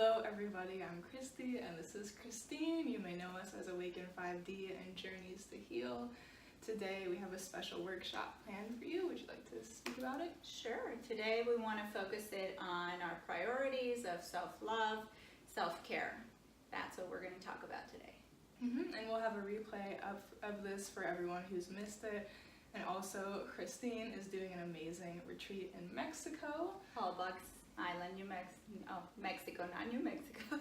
Hello everybody, I'm Christy and this is Christine. You may know us as Awaken 5D and Journeys to Heal. Today we have a special workshop planned for you. Would you like to speak about it? Sure. Today we want to focus it on our priorities of self-love, self-care. That's what we're going to talk about today. And we'll have a replay of this for everyone who's missed it. And also Christine is doing an amazing retreat in Mexico. Holbox Island, Mexico, not New Mexico.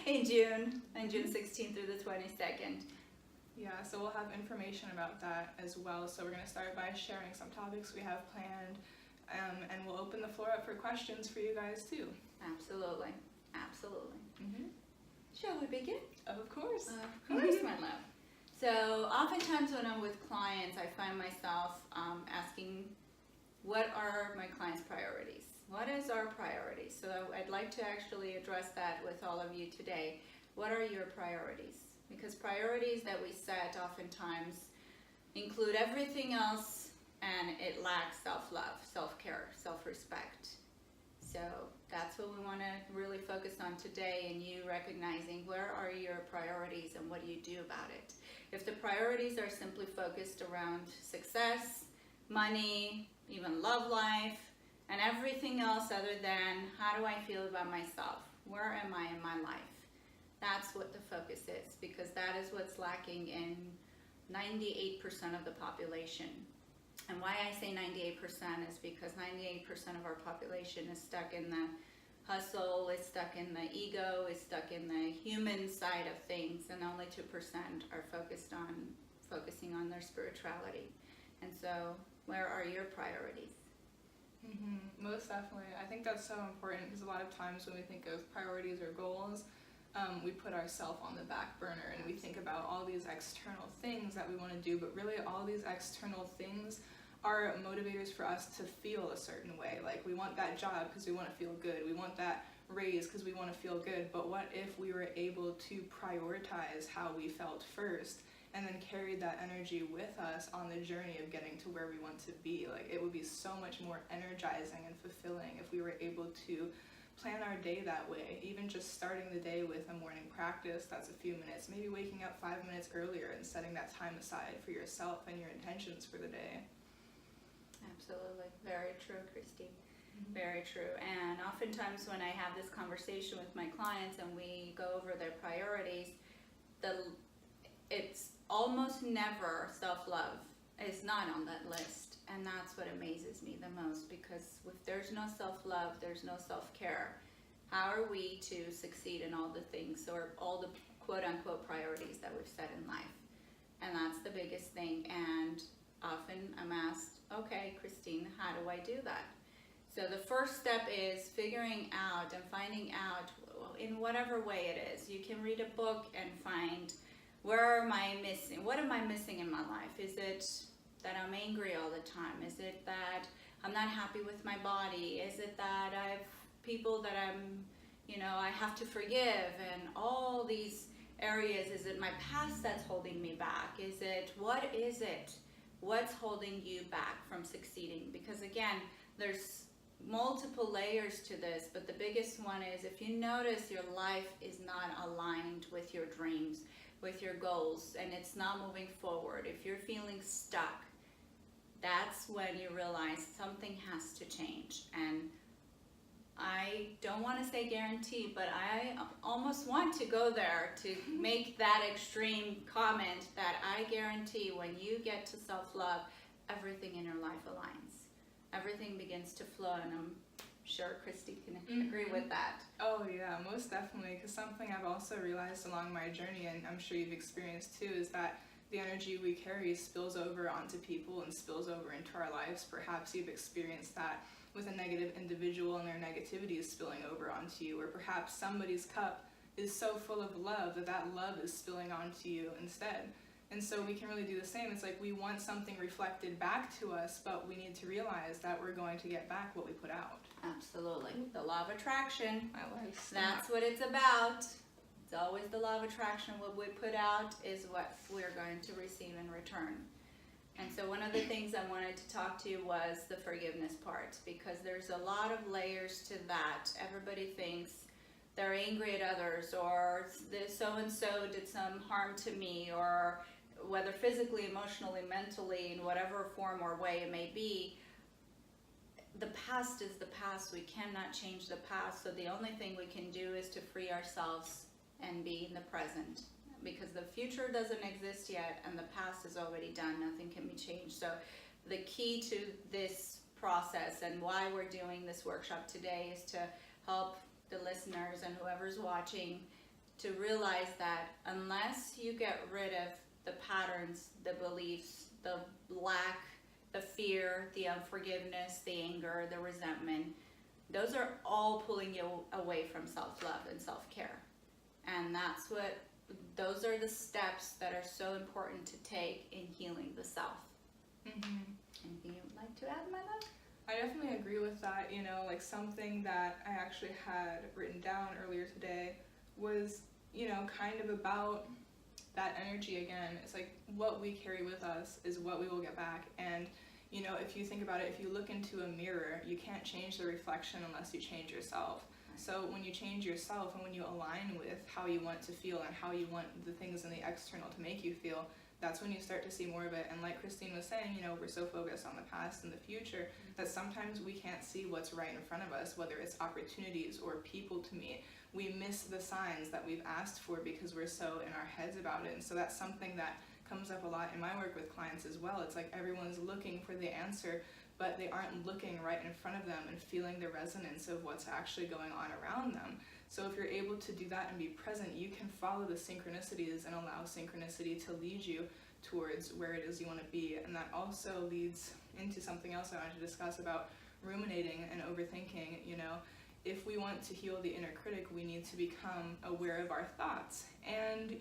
in June 16th through the 22nd. Yeah, so we'll have information about that as well. So we're going to start by sharing some topics we have planned, and we'll open the floor up for questions for you guys too. Absolutely. Shall we begin? Of course. Of course, my love. So oftentimes when I'm with clients, I find myself asking, what are my clients' priorities? What is our priorities? So I'd like to actually address that with all of you today. What are your priorities? Because priorities that we set oftentimes include everything else, and it lacks self-love, self-care, self-respect. So that's what we want to really focus on today, and you recognizing where are your priorities and what do you do about it. If the priorities are simply focused around success, money, even love life, and everything else other than how do I feel about myself, where am I in my life, that's what the focus is, because that is what's lacking in 98% of the population. And why I say 98% is because 98% of our population is stuck in the hustle, is stuck in the ego, is stuck in the human side of things, and only 2% are focusing on their spirituality. And so, where are your priorities? Most definitely. I think that's so important because a lot of times when we think of priorities or goals, we put ourselves on the back burner and we think about all these external things that we want to do, but really all these external things are motivators for us to feel a certain way. Like we want that job because we want to feel good. We want that raise because we want to feel good. But what if we were able to prioritize how we felt first and then carry that energy with us on the journey of getting to where we want to be? Like it would be so much more energizing and fulfilling if we were able to plan our day that way. Even just starting the day with a morning practice that's a few minutes, maybe waking up 5 minutes earlier and setting that time aside for yourself and your intentions for the day. Absolutely. Very true, Christy. Very true. And oftentimes when I have this conversation with my clients and we go over their priorities, it's almost never self-love is not on that list. And that's what amazes me the most, because if there's no self-love, there's no self-care. How are we to succeed in all the things or all the quote-unquote priorities that we've set in life? And that's the biggest thing. And often I'm asked, okay, Christine, how do I do that? So the first step is figuring out and finding out in whatever way it is. You can read a book and find, where am I missing? What am I missing in my life? Is it that I'm angry all the time? Is it that I'm not happy with my body? Is it that I have people that I have to forgive, and all these areas? Is it my past that's holding me back? What is it? What's holding you back from succeeding? Because again, there's multiple layers to this, but the biggest one is if you notice your life is not aligned with your dreams, with your goals, and it's not moving forward, if you're feeling stuck, that's when you realize something has to change. And I don't want to say guarantee, but I almost want to go there to make that extreme comment that I guarantee when you get to self-love, everything in your life aligns. Everything begins to flow, and I'm sure Christy can agree with that. Oh yeah, most definitely, because something I've also realized along my journey, and I'm sure you've experienced too, is that the energy we carry spills over onto people and spills over into our lives. Perhaps you've experienced that with a negative individual and their negativity is spilling over onto you, or perhaps somebody's cup is so full of love that love is spilling onto you instead. And so we can really do the same. It's like we want something reflected back to us, but we need to realize that we're going to get back what we put out. Absolutely. The law of attraction. I like that. That's what it's about. It's always the law of attraction. What we put out is what we're going to receive in return. And so one of the things I wanted to talk to you was the forgiveness part, because there's a lot of layers to that. Everybody thinks they're angry at others, or so-and-so did some harm to me, or whether physically, emotionally, mentally, in whatever form or way it may be, the past is the past. We cannot change the past. So the only thing we can do is to free ourselves and be in the present, because the future doesn't exist yet and the past is already done. Nothing can be changed. So the key to this process and why we're doing this workshop today is to help the listeners and whoever's watching to realize that unless you get rid of the patterns, the beliefs, the lack, the fear, the unforgiveness, the anger, the resentment, those are all pulling you away from self-love and self-care. And those are the steps that are so important to take in healing the self. Mm-hmm. Anything you would like to add, my love? I definitely agree with that. Like something that I actually had written down earlier today was, kind of about that energy again. It's like what we carry with us is what we will get back. And, if you think about it, if you look into a mirror, you can't change the reflection unless you change yourself. So when you change yourself and when you align with how you want to feel and how you want the things in the external to make you feel, that's when you start to see more of it. And like Christine was saying, we're so focused on the past and the future that sometimes we can't see what's right in front of us, whether it's opportunities or people to meet. We miss the signs that we've asked for because we're so in our heads about it. And so that's something that comes up a lot in my work with clients as well. It's like everyone's looking for the answer, but they aren't looking right in front of them and feeling the resonance of what's actually going on around them. So if you're able to do that and be present, you can follow the synchronicities and allow synchronicity to lead you towards where it is you want to be. And that also leads into something else I wanted to discuss about ruminating and overthinking. If we want to heal the inner critic, we need to become aware of our thoughts. And,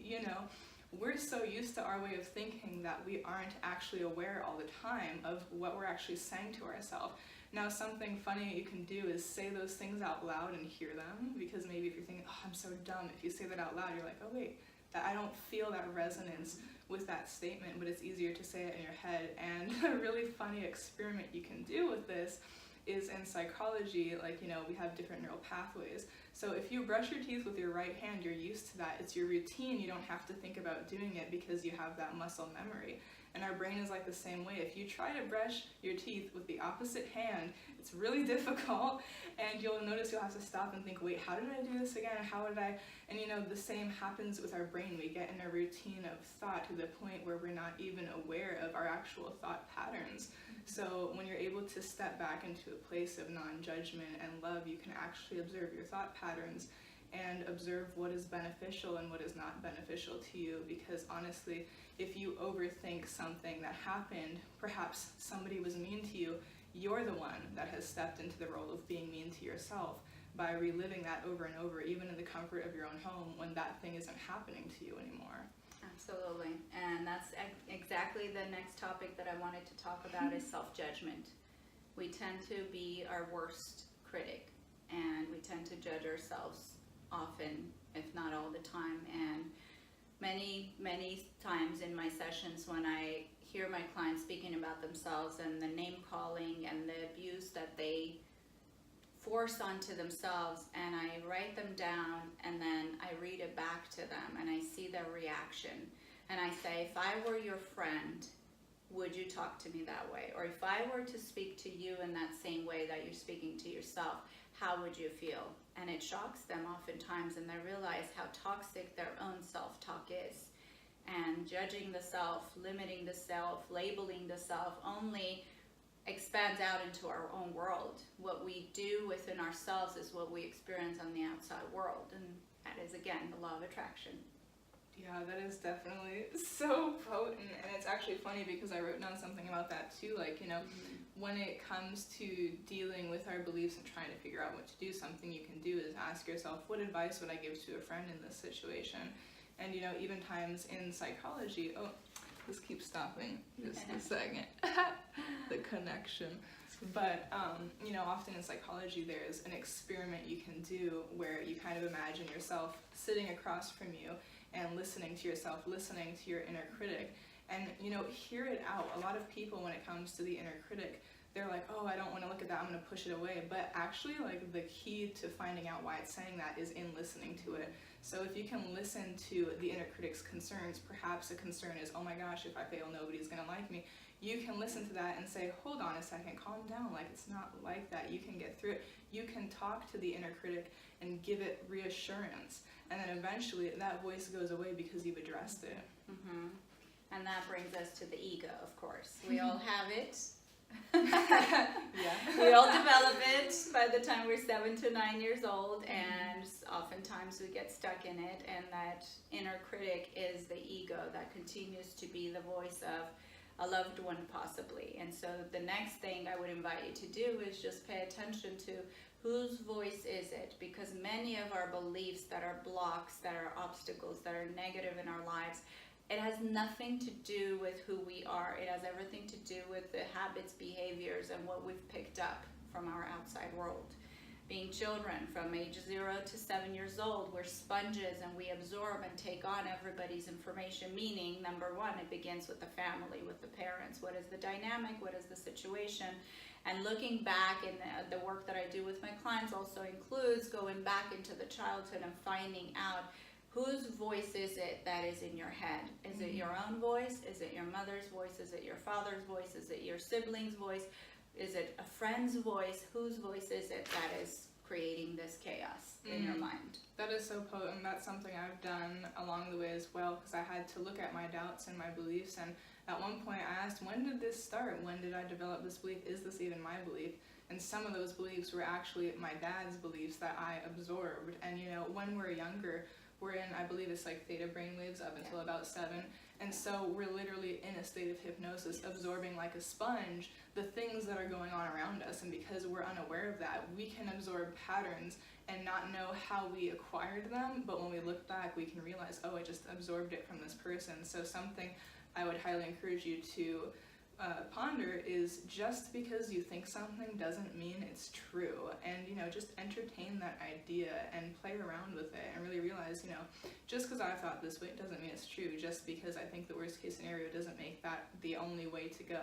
we're so used to our way of thinking that we aren't actually aware all the time of what we're actually saying to ourselves. Now, something funny you can do is say those things out loud and hear them, because maybe if you're thinking, oh, I'm so dumb, if you say that out loud, you're like, oh wait, I don't feel that resonance with that statement, but it's easier to say it in your head. And a really funny experiment you can do with this is in psychology, we have different neural pathways. So if you brush your teeth with your right hand, you're used to that. It's your routine. You don't have to think about doing it because you have that muscle memory. And our brain is like the same way. If you try to brush your teeth with the opposite hand, it's really difficult, and you'll notice you'll have to stop and think, wait, how did I do this again? How did I? And the same happens with our brain. We get in a routine of thought to the point where we're not even aware of our actual thought patterns. So when you're able to step back into a place of non-judgment and love, you can actually observe your thought patterns and observe what is beneficial and what is not beneficial to you. Because honestly, if you overthink something that happened, perhaps somebody was mean to you, you're the one that has stepped into the role of being mean to yourself by reliving that over and over, even in the comfort of your own home when that thing isn't happening to you anymore. Absolutely. And that's exactly the next topic that I wanted to talk about is self-judgment. We tend to be our worst critic, and we tend to judge ourselves often, if not all the time. And many times in my sessions when I hear my clients speaking about themselves and the name calling and the abuse that they force onto themselves, and I write them down and then I read it back to them and I see their reaction, and I say, if I were your friend, would you talk to me that way? Or if I were to speak to you in that same way that you're speaking to yourself, how would you feel? And it shocks them oftentimes, and they realize how toxic their own self-talk is. And judging the self, limiting the self, labeling the self only expands out into our own world. What we do within ourselves is what we experience on the outside world, and that is, again, the law of attraction. Yeah, that is definitely so potent, and it's actually funny because I wrote down something about that too, when it comes to dealing with our beliefs and trying to figure out what to do, something you can do is ask yourself, what advice would I give to a friend in this situation? And even times in psychology, this keeps stopping just a second, the connection. But, often in psychology, there's an experiment you can do where you kind of imagine yourself sitting across from you and listening to yourself, listening to your inner critic, and, hear it out. A lot of people, when it comes to the inner critic, they're like, oh, I don't want to look at that, I'm going to push it away. But actually, like, the key to finding out why it's saying that is in listening to it. So if you can listen to the inner critic's concerns, perhaps a concern is, oh my gosh, if I fail, nobody's going to like me. You can listen to that and say, hold on a second, calm down, like, it's not like that. You can get through it. You can talk to the inner critic and give it reassurance. And then eventually that voice goes away because you've addressed it. Mm-hmm. And that brings us to the ego, of course. We all have it. Yeah. We all develop it by the time we're 7 to 9 years old, and oftentimes we get stuck in it, and that inner critic is the ego that continues to be the voice of a loved one possibly. And so the next thing I would invite you to do is just pay attention to whose voice is it, because many of our beliefs that are blocks, that are obstacles, that are negative in our lives, it has nothing to do with who we are. It has everything to do with the habits, behaviors, and what we've picked up from our outside world. Being children from age 0 to 7 years old, we're sponges and we absorb and take on everybody's information, meaning, number one, it begins with the family, with the parents. What is the dynamic? What is the situation? And looking back, and the work that I do with my clients also includes going back into the childhood and finding out whose voice is it that is in your head? Is it your own voice? Is it your mother's voice? Is it your father's voice? Is it your sibling's voice? Is it a friend's voice? Whose voice is it that is creating this chaos in your mind? That is so potent. That's something I've done along the way as well, because I had to look at my doubts and my beliefs. And at one point I asked, when did this start? When did I develop this belief? Is this even my belief? And some of those beliefs were actually my dad's beliefs that I absorbed. And when we're younger, we're in, I believe it's like theta brainwaves up until about 7. And so we're literally in a state of hypnosis, absorbing like a sponge the things that are going on around us. And because we're unaware of that, we can absorb patterns and not know how we acquired them. But when we look back, we can realize, oh, I just absorbed it from this person. So something I would highly encourage you to ponder is, just because you think something doesn't mean it's true. And just entertain that idea and play around with it and really realize, just because I thought this way doesn't mean it's true. Just because I think the worst case scenario doesn't make that the only way to go.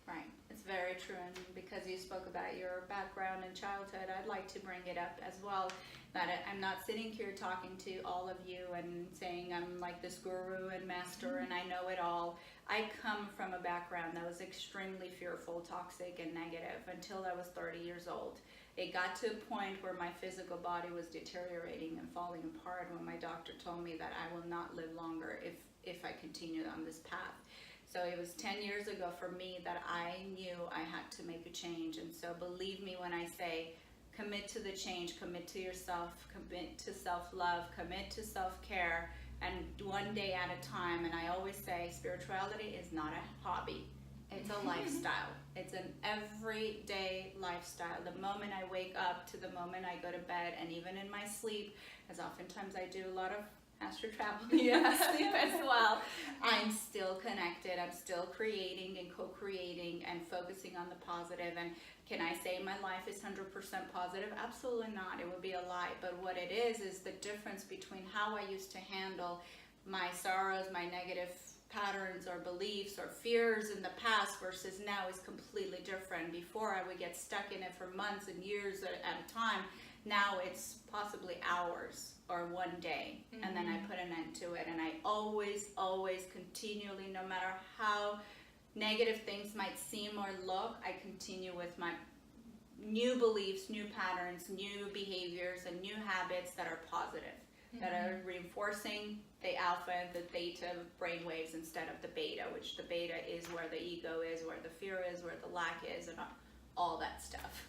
Right, it's very true. And because you spoke about your background in childhood, I'd like to bring it up as well, that I'm not sitting here talking to all of you and saying I'm like this guru and master and I know it all. I come from a background that was extremely fearful, toxic, and negative until I was 30 years old. It got to a point where my physical body was deteriorating and falling apart when my doctor told me that I will not live longer if I continue on this path. So it was 10 years ago for me that I knew I had to make a change. And so believe me when I say, commit to the change, commit to yourself, commit to self-love, commit to self-care, and one day at a time. And I always say spirituality is not a hobby. It's a lifestyle. It's an everyday lifestyle. The moment I wake up to the moment I go to bed, and even in my sleep, as oftentimes I do a lot of astral travel in my sleep as well, I'm still connected. I'm still creating and co-creating and focusing on the positive. And can I say my life is 100% positive? Absolutely not. It would be a lie. But what it is the difference between how I used to handle my sorrows, my negative patterns or beliefs or fears in the past versus now is completely different. Before I would get stuck in it for months and years at a time. Now it's possibly hours or one day, and then I put an end to it. And I always continually, no matter how negative things might seem or look, I continue with my new beliefs, new patterns, new behaviors, and new habits that are positive, that are reinforcing the alpha and the theta brainwaves instead of the beta, which the beta is where the ego is, where the fear is, where the lack is, and all that stuff.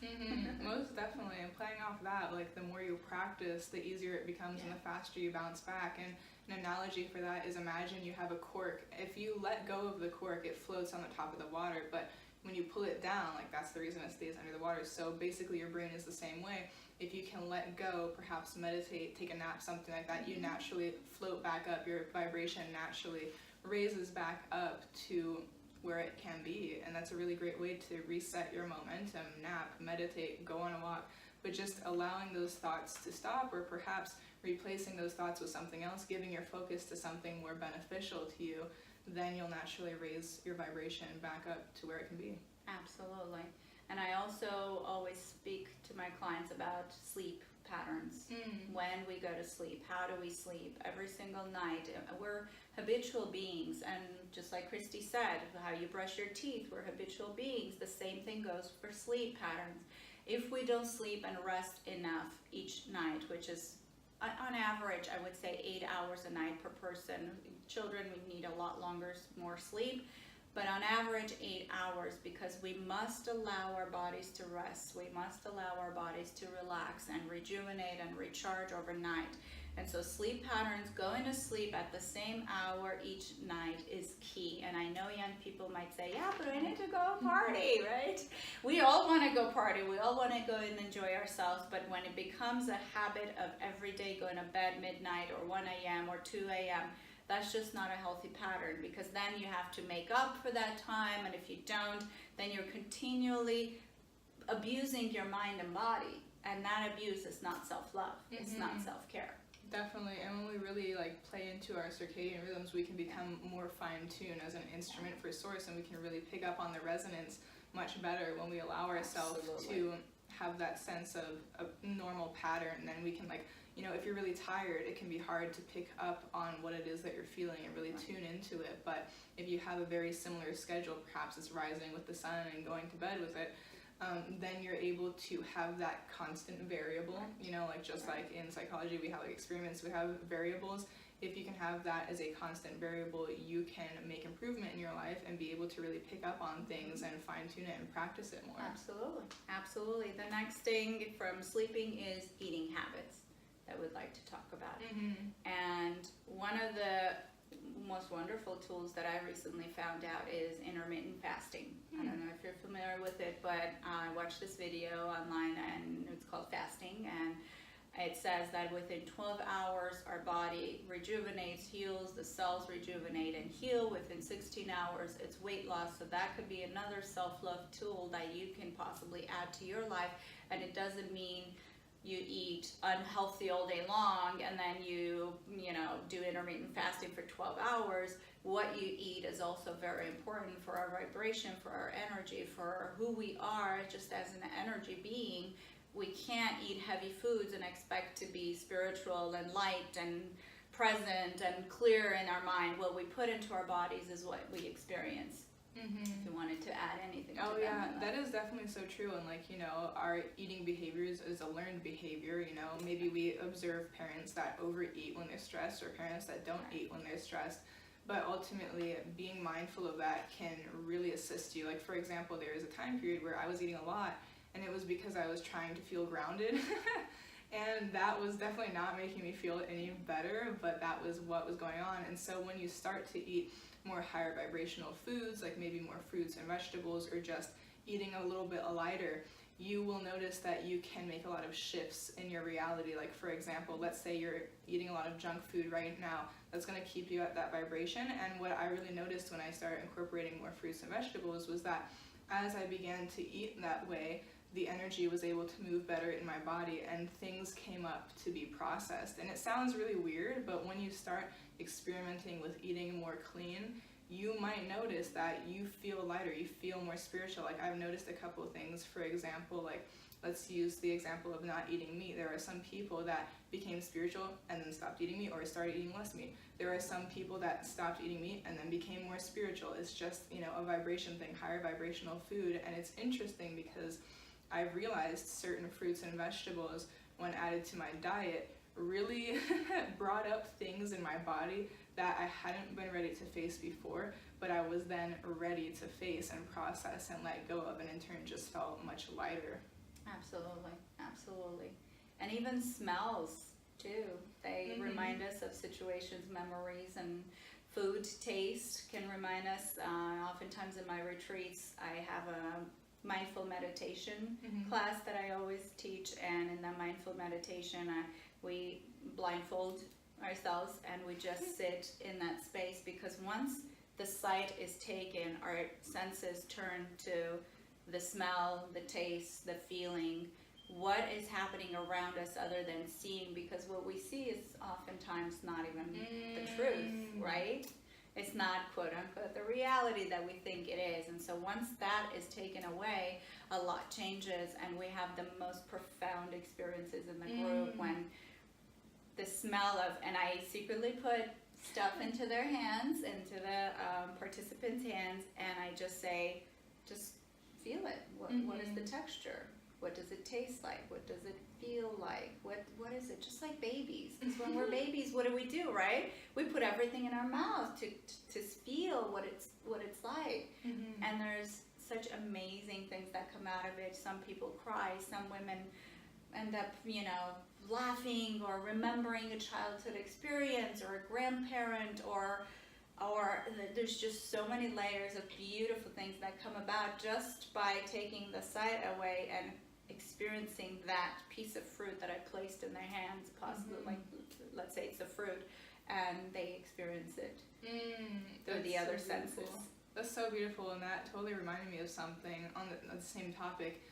Most definitely. And playing off that, like, the more you practice, the easier it becomes and the faster you bounce back. And an analogy for that is, imagine you have a cork. If you let go of the cork, it floats on the top of the water, but when you pull it down, like, that's the reason it stays under the water. So basically your brain is the same way. If you can let go, perhaps meditate, take a nap, something like that, you naturally float back up. Your vibration naturally raises back up to where it can be. And that's a really great way to reset your momentum. Nap, meditate, go on a walk, but just allowing those thoughts to stop, or perhaps replacing those thoughts with something else, giving your focus to something more beneficial to you, then you'll naturally raise your vibration back up to where it can be. Absolutely. And I also always speak to my clients about sleep patterns. When we go to sleep, how do we sleep? Every single night. We're habitual beings, and just like Christy said, how you brush your teeth, we're habitual beings. The same thing goes for sleep patterns. If we don't sleep and rest enough each night, which is on average, I would say 8 hours a night per person. Children, we need a lot longer, more sleep. But on average, 8 hours, because we must allow our bodies to rest. We must allow our bodies to relax and rejuvenate and recharge overnight. And so sleep patterns, going to sleep at the same hour each night is key. And I know young people might say, yeah, but I need to go party, right? We all want to go party. We all want to go and enjoy ourselves. But when it becomes a habit of every day going to bed midnight or 1 a.m. or 2 a.m., that's just not a healthy pattern, because then you have to make up for that time, and if you don't, then you're continually abusing your mind and body, and that abuse is not self-love. It's not self-care. Definitely, and when we really play into our circadian rhythms, we can become more fine-tuned as an instrument for source, and we can really pick up on the resonance much better when we allow ourselves to have that sense of a normal pattern. And then we can if you're really tired, it can be hard to pick up on what it is that you're feeling and really tune into it. But if you have a very similar schedule, perhaps it's rising with the sun and going to bed with it, then you're able to have that constant variable, like in psychology, we have experiments, we have variables. If you can have that as a constant variable, you can make improvement in your life and be able to really pick up on things and fine tune it and practice it more. Absolutely. Absolutely. The next thing from sleeping is eating habits that we'd like to talk about. And one of the most wonderful tools that I recently found out is intermittent fasting. I don't know if you're familiar with it, but I watched this video online, and it's called fasting, and it says that within 12 hours our body rejuvenates, heals, the cells rejuvenate and heal. Within 16 hours it's weight loss. So that could be another self-love tool that you can possibly add to your life. And it doesn't mean you eat unhealthy all day long and then you do intermittent fasting for 12 hours. What you eat is also very important for our vibration, for our energy, for who we are just as an energy being. We can't eat heavy foods and expect to be spiritual and light and present and clear in our mind. What we put into our bodies is what we experience. If you wanted to add anything to that. Oh yeah, that is definitely so true. And our eating behaviors is a learned behavior. Maybe we observe parents that overeat when they're stressed, or parents that don't eat when they're stressed. But ultimately, being mindful of that can really assist you. For example, there was a time period where I was eating a lot, and it was because I was trying to feel grounded. And that was definitely not making me feel any better, but that was what was going on. And so when you start to eat more higher vibrational foods, like maybe more fruits and vegetables, or just eating a little bit lighter, you will notice that you can make a lot of shifts in your reality. Like for example, let's say you're eating a lot of junk food right now, that's going to keep you at that vibration. And what I really noticed when I started incorporating more fruits and vegetables was that as I began to eat that way, the energy was able to move better in my body, and things came up to be processed. And it sounds really weird, but when you start experimenting with eating more clean, you might notice that you feel lighter, you feel more spiritual. I've noticed a couple of things. For example, let's use the example of not eating meat. There are some people that became spiritual and then stopped eating meat, or started eating less meat. There are some people that stopped eating meat and then became more spiritual. It's just, a vibration thing, higher vibrational food. And it's interesting because I've realized certain fruits and vegetables, when added to my diet, really brought up things in my body that I hadn't been ready to face before, but I was then ready to face and process and let go of, and in turn just felt much lighter. Absolutely, absolutely. And even smells too. They remind us of situations, memories, and food taste can remind us. Oftentimes in my retreats, I have a mindful meditation class that I always teach, and in that mindful meditation we blindfold ourselves and we just sit in that space, because once the sight is taken, our senses turn to the smell, the taste, the feeling, what is happening around us other than seeing, because what we see is oftentimes not even the truth, right? It's not, quote unquote, the reality that we think it is. And so once that is taken away, a lot changes, and we have the most profound experiences in the group when the smell of, and I secretly put stuff into their hands, into the participants' hands, and I just say, just feel it. What is the texture? What does it taste like? What does it feel like? What is it? Just like babies. Because when we're babies, what do, right? We put everything in our mouth to feel what it's like. And there's such amazing things that come out of it. Some people cry. Some women end up, laughing or remembering a childhood experience or a grandparent or there's just so many layers of beautiful things that come about just by taking the sight away and experiencing that piece of fruit that I placed in their hands, possibly like, let's say it's a fruit, and they experience it through the other senses. That's so beautiful, and that totally reminded me of something on the same topic.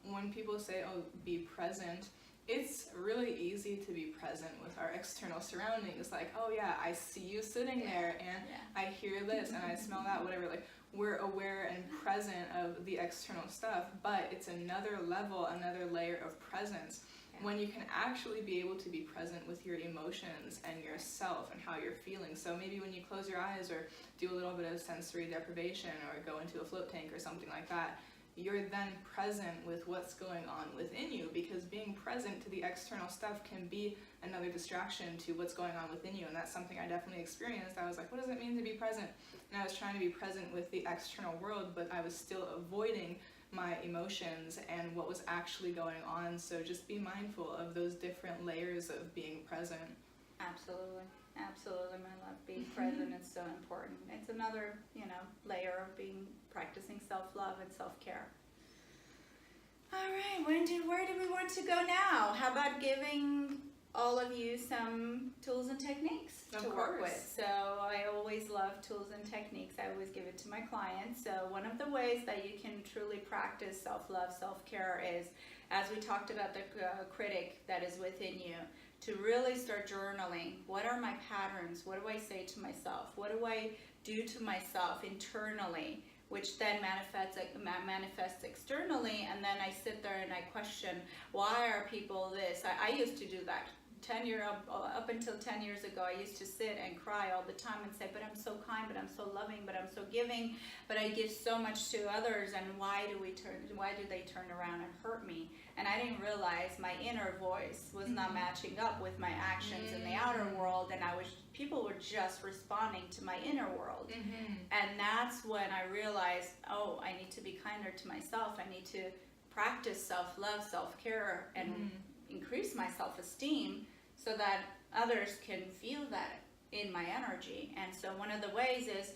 When people say, oh, be present, it's really easy to be present with our external surroundings. Like, oh yeah, I see you sitting there, and I hear this, and I smell that, whatever. Like, we're aware and present of the external stuff, but it's another level, another layer of presence when you can actually be able to be present with your emotions and yourself and how you're feeling. So maybe when you close your eyes or do a little bit of sensory deprivation or go into a float tank or something like that, you're then present with what's going on within you, because being present to the external stuff can be another distraction to what's going on within you. And that's something I definitely experienced. I was like, what does it mean to be present? And I was trying to be present with the external world, but I was still avoiding my emotions and what was actually going on. So just be mindful of those different layers of being present. Absolutely, my love. Being present is so important. It's another, layer of practicing self-love and self-care. All right, where do we want to go now? How about giving all of you some tools and techniques to work with? So I always love tools and techniques. I always give it to my clients. So one of the ways that you can truly practice self-love, self-care is, as we talked about the critic that is within you, to really start journaling. What are my patterns? What do I say to myself? What do I do to myself internally, which then manifests externally? And then I sit there and I question, why are people this? I used to do that. Up until 10 years ago, I used to sit and cry all the time and say, but I'm so kind, but I'm so loving, but I'm so giving, but I give so much to others, and why do they turn around and hurt me? And I didn't realize my inner voice was not matching up with my actions in the outer world, and people were just responding to my inner world. And that's when I realized, oh, I need to be kinder to myself. I need to practice self-love, self-care, and increase my self-esteem so that others can feel that in my energy. And so one of the ways is,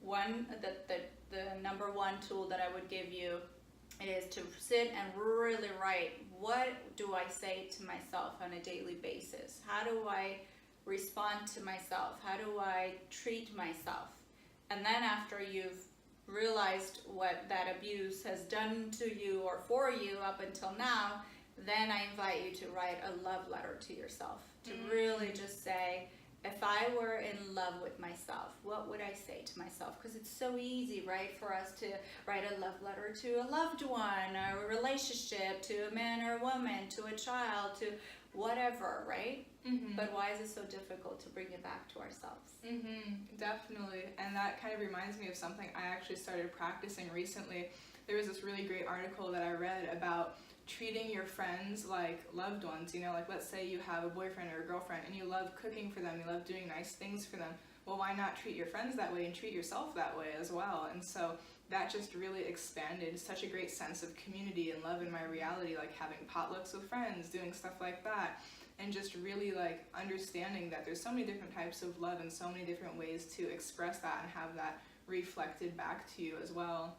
the number one tool that I would give you is to sit and really write, what do I say to myself on a daily basis? How do I respond to myself? How do I treat myself? And then after you've realized what that abuse has done to you or for you up until now, then I invite you to write a love letter to yourself, to really just say, if I were in love with myself, what would I say to myself? Because it's so easy, right, for us to write a love letter to a loved one, or a relationship, to a man or a woman, to a child, to whatever, right? But why is it so difficult to bring it back to ourselves? Definitely. And that kind of reminds me of something I actually started practicing recently. There was this really great article that I read about treating your friends like loved ones. Like, let's say you have a boyfriend or a girlfriend and you love cooking for them, you love doing nice things for them. Well, why not treat your friends that way and treat yourself that way as well? And so that just really expanded such a great sense of community and love in my reality, like having potlucks with friends, doing stuff like that, and just really like understanding that there's so many different types of love and so many different ways to express that and have that reflected back to you as well.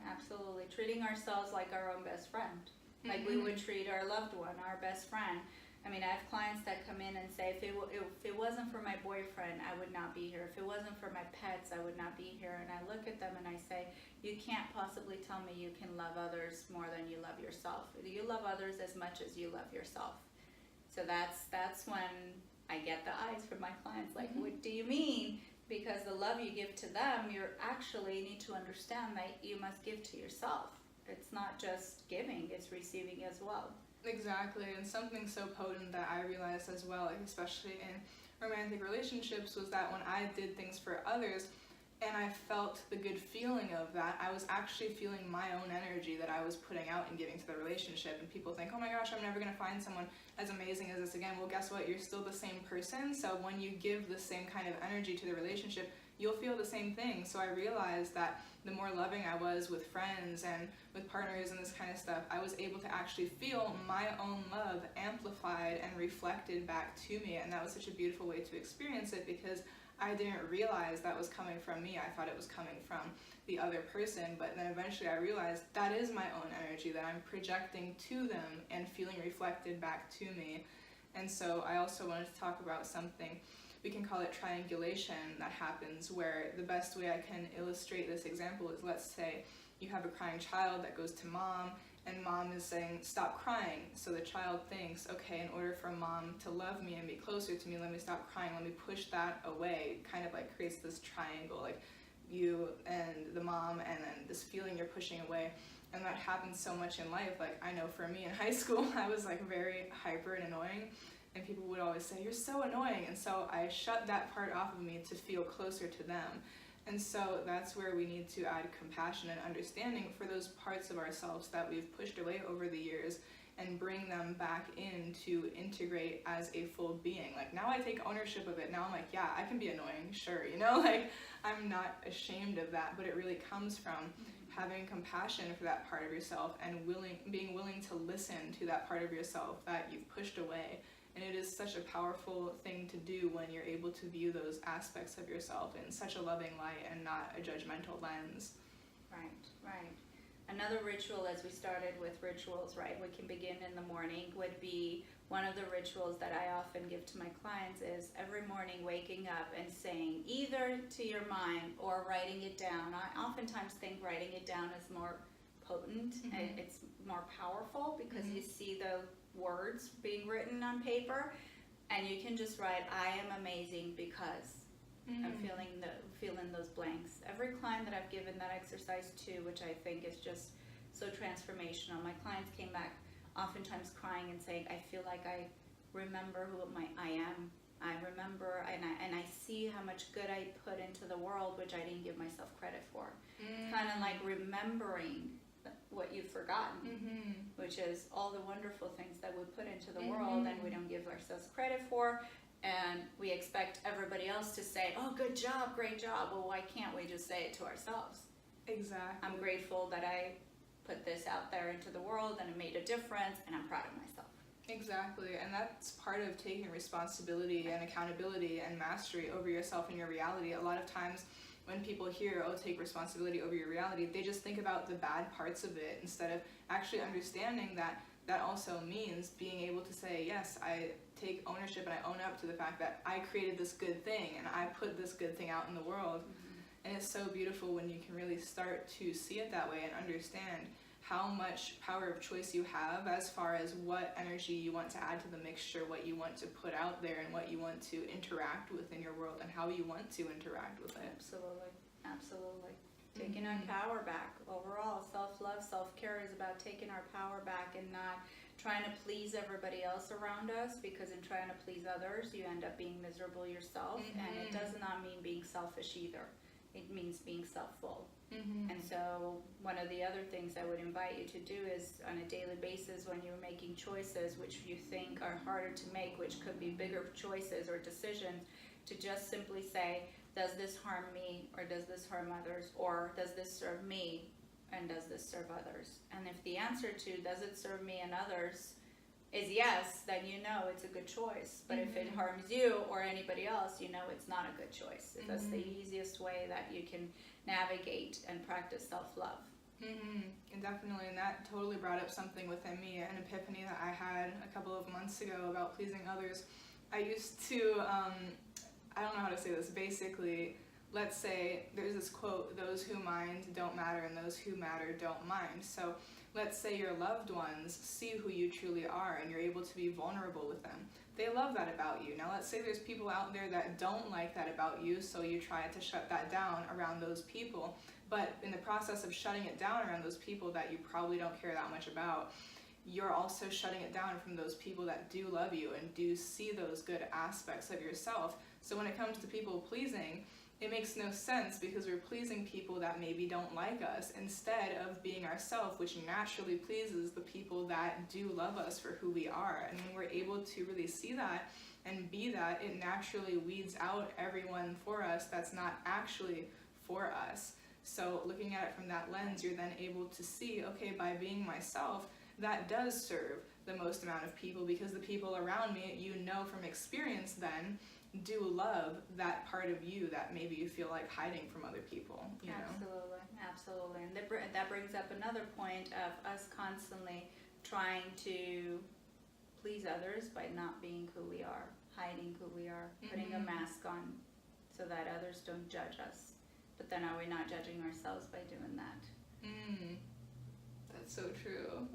Absolutely. Treating ourselves like our own best friend, like we would treat our loved one, our best friend. I mean, I have clients that come in and say, if it wasn't for my boyfriend, I would not be here. If it wasn't for my pets, I would not be here. And I look at them and I say, you can't possibly tell me you can love others more than you love yourself. You love others as much as you love yourself. So that's when I get the eyes from my clients, like, what do you mean? Because the love you give to them, you actually need to understand that you must give to yourself. It's not just giving, it's receiving as well. Exactly, and something so potent that I realized as well, like especially in romantic relationships, was that when I did things for others and I felt the good feeling of that, I was actually feeling my own energy that I was putting out and giving to the relationship. And people think, oh my gosh, I'm never going to find someone as amazing as this again. Well, guess what? You're still the same person. So when you give the same kind of energy to the relationship, you'll feel the same thing. So I realized that the more loving I was with friends and with partners and this kind of stuff, I was able to actually feel my own love amplified and reflected back to me. And that was such a beautiful way to experience it, because I didn't realize that was coming from me. I thought it was coming from the other person, but then eventually I realized that is my own energy that I'm projecting to them and feeling reflected back to me. And so I also wanted to talk about something, we can call it triangulation, that happens where the best way I can illustrate this example is, let's say you have a crying child that goes to mom, and mom is saying, stop crying. So the child thinks, okay, in order for mom to love me and be closer to me, let me stop crying, let me push that away. Kind of like creates this triangle, like you and the mom, and then this feeling you're pushing away. And that happens so much in life. Like I know for me in high school, I was like very hyper and annoying, and people would always say, you're so annoying. And so I shut that part off of me to feel closer to them. And so that's where we need to add compassion and understanding for those parts of ourselves that we've pushed away over the years, and bring them back in to integrate as a full being. Like now I take ownership of it. Now I'm like, yeah, I can be annoying, sure, you know, like I'm not ashamed of that, but it really comes from having compassion for that part of yourself and being willing to listen to that part of yourself that you've pushed away. And it is such a powerful thing to do when you're able to view those aspects of yourself in such a loving light and not a judgmental lens. Right, right. Another ritual, as we started with rituals, right, we can begin in the morning, would be one of the rituals that I often give to my clients is every morning waking up and saying either to your mind or writing it down. I oftentimes think writing it down is more potent, and it's more powerful because you see the words being written on paper, and you can just write, I am amazing because I'm feeling those blanks. Every client that I've given that exercise to, which I think is just so transformational, my clients came back oftentimes crying and saying, I feel like I remember who I am. I remember and I see how much good I put into the world, which I didn't give myself credit for. It's kind of like remembering what you've forgotten, which is all the wonderful things that we put into the world and we don't give ourselves credit for, and we expect everybody else to say, oh, good job, great job. Well, why can't we just say it to ourselves? Exactly. I'm grateful that I put this out there into the world and it made a difference, and I'm proud of myself. Exactly, and that's part of taking responsibility and accountability and mastery over yourself and your reality. A lot of times when people hear, oh, take responsibility over your reality, they just think about the bad parts of it instead of actually understanding that that also means being able to say, yes, I take ownership and I own up to the fact that I created this good thing and I put this good thing out in the world. And it's so beautiful when you can really start to see it that way and understand how much power of choice you have as far as what energy you want to add to the mixture, what you want to put out there, and what you want to interact with in your world, and how you want to interact with it. Absolutely, absolutely. Taking our power back. Overall, self-love, self-care is about taking our power back and not trying to please everybody else around us, because in trying to please others, you end up being miserable yourself, and it does not mean being selfish either. It means being self-full. And so one of the other things I would invite you to do is on a daily basis, when you're making choices which you think are harder to make, which could be bigger choices or decisions, to just simply say, does this harm me, or does this harm others, or does this serve me and does this serve others? And if the answer to does it serve me and others is yes, then you know it's a good choice. But if it harms you or anybody else, you know it's not a good choice. That's the easiest way that you can navigate and practice self-love. And definitely, and that totally brought up something within me, an epiphany that I had a couple of months ago about pleasing others. I used to, I don't know how to say this, basically, let's say there's this quote, those who mind don't matter and those who matter don't mind. So let's say your loved ones see who you truly are and you're able to be vulnerable with them. they love that about you. Now let's say there's people out there that don't like that about you, so you try to shut that down around those people. But in the process of shutting it down around those people that you probably don't care that much about, you're also shutting it down from those people that do love you and do see those good aspects of yourself. So when it comes to people pleasing, it makes no sense because we're pleasing people that maybe don't like us instead of being ourselves, which naturally pleases the people that do love us for who we are. And when we're able to really see that and be that, it naturally weeds out everyone for us that's not actually for us. So looking at it from that lens, you're then able to see, okay, by being myself, that does serve the most amount of people, because the people around me, you know from experience then, do love that part of you that maybe you feel like hiding from other people, you know? Absolutely. And that brings up another point of us constantly trying to please others by not being who we are, hiding who we are, putting a mask on so that others don't judge us. But then are we not judging ourselves by doing that? That's so true.